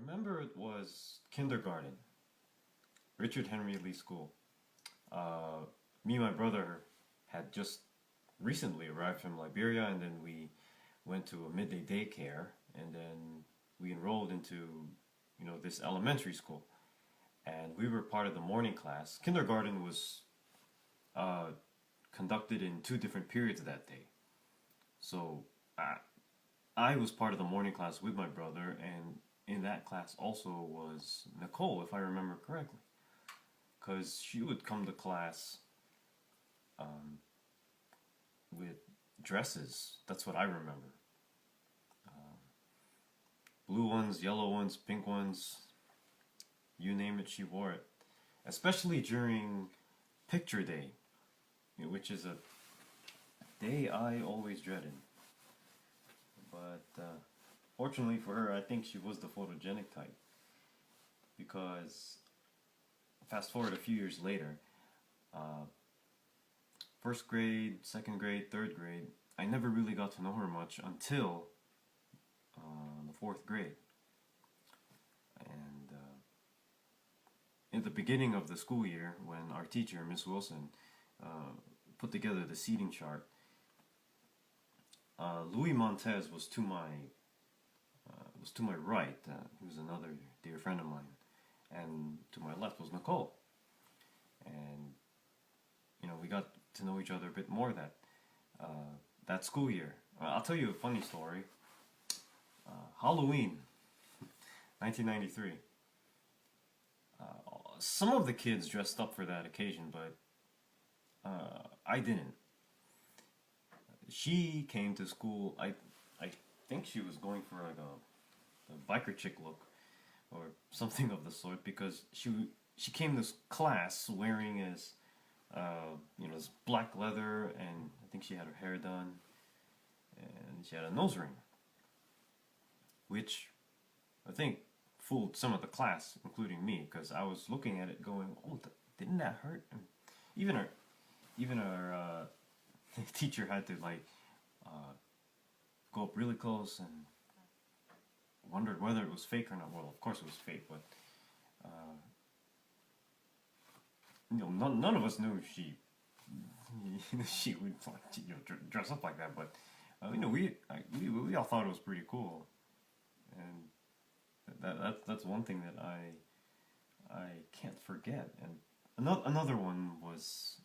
remember it was kindergarten, Richard Henry Lee School. Uh, Me and my brother had just recently arrived from Liberia, and then we went to a midday daycare, and then we enrolled into, this elementary school, and we were part of the morning class. Kindergarten was uh, conducted in two different periods that day, so I was part of the morning class with my brother, and in that class also was Nicole, if I remember correctly, because she would come to class um, with dresses. That's what I remember. Blue ones, yellow ones, pink ones, you name it, she wore it. Especially during picture day, which is a day I always dreaded. But fortunately for her, I think she was the photogenic type. Because fast forward a few years later, uh, first grade, second grade, third grade, I never really got to know her much until the fourth grade. And in the beginning of the school year, when our teacher, Miss Wilson, uh, put together the seating chart, Louis Montez was to my right. He was another dear friend of mine, and to my left was Nicole. And we got to know each other a bit more that school year. I'll tell you a funny story. Halloween, 1993. Some of the kids dressed up for that occasion, but I didn't. She came to school. I think she was going for like a biker chick look or something of the sort, because she came to class wearing this black leather, and I think she had her hair done, and she had a nose ring, which I think fooled some of the class, including me, because I was looking at it going, "Oh, didn't that hurt?" And even our teacher had to go up really close and wondered whether it was fake or not. Well, of course it was fake, but none of us knew she would dress up like that. But we all thought it was pretty cool, and that's one thing that I can't forget. And another one was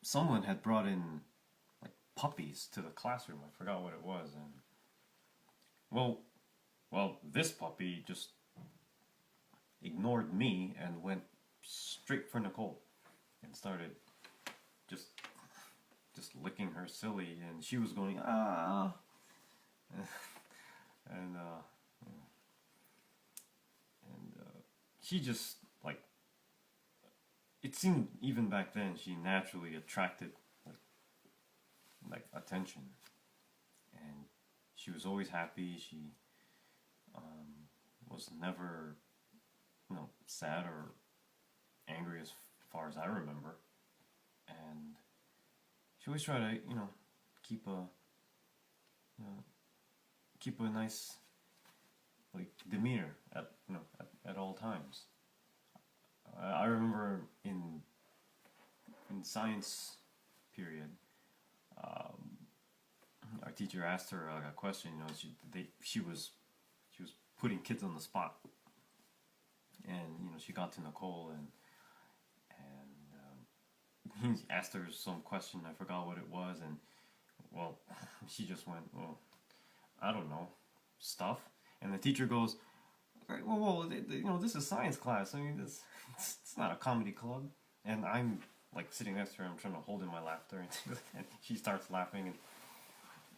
someone had brought in like puppies to the classroom. I forgot what it was, and well, this puppy just ignored me and went straight for Nicole and started just licking her silly, and she was going ah, and she just like, it seemed even back then she naturally attracted like attention, and she was always happy. She was never sad or angry as far as I remember, and she always tried to keep a keep a nice like demeanor at all times. I remember in science period, our teacher asked her a question. She was putting kids on the spot, and she got to Nicole, and he asked her some question. I forgot what it was, and well, she just went, well, I don't know, stuff. And the teacher goes, "Right, well, this is science class. I mean, it's not a comedy club." And I'm like sitting next to her. I'm trying to hold in my laughter, and she starts laughing,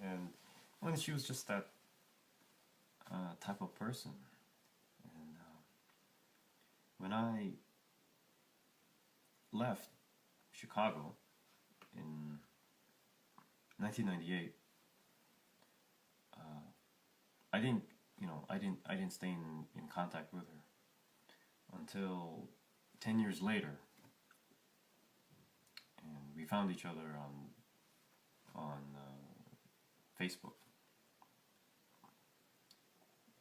and when she was just that type of person. And when I left Chicago in 1998, I didn't stay in contact with her until 10 years later, and we found each other on Facebook,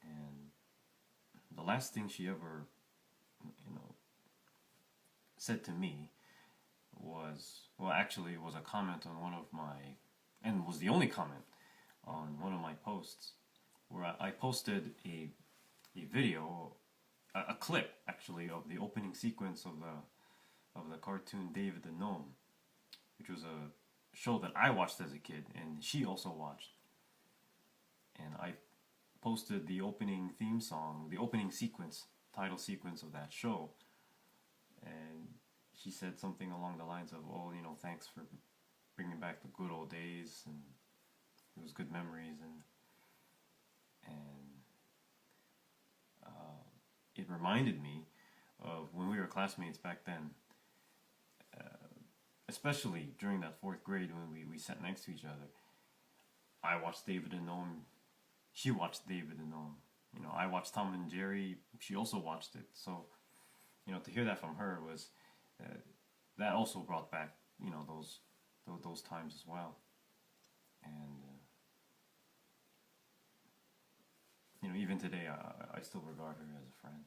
and last thing she ever, you know, said to me was, well, actually, it was a comment on one of my, and was the only comment on one of my posts, where I posted a video, a clip actually, of the opening sequence of the cartoon David the Gnome, which was a show that I watched as a kid, and she also watched. And I posted the opening theme song, the opening sequence, title sequence of that show, and she said something along the lines of, "Oh, you know, thanks for bringing back the good old days, and it was good memories," and it reminded me of when we were classmates back then, especially during that fourth grade when we sat next to each other. I watched David and Gnome. She watched David and Gnome. You know, I watched Tom and Jerry. She also watched it. So, you know, to hear that from her was that also brought back, you know, those times as well. And you know, even today, I still regard her as a friend.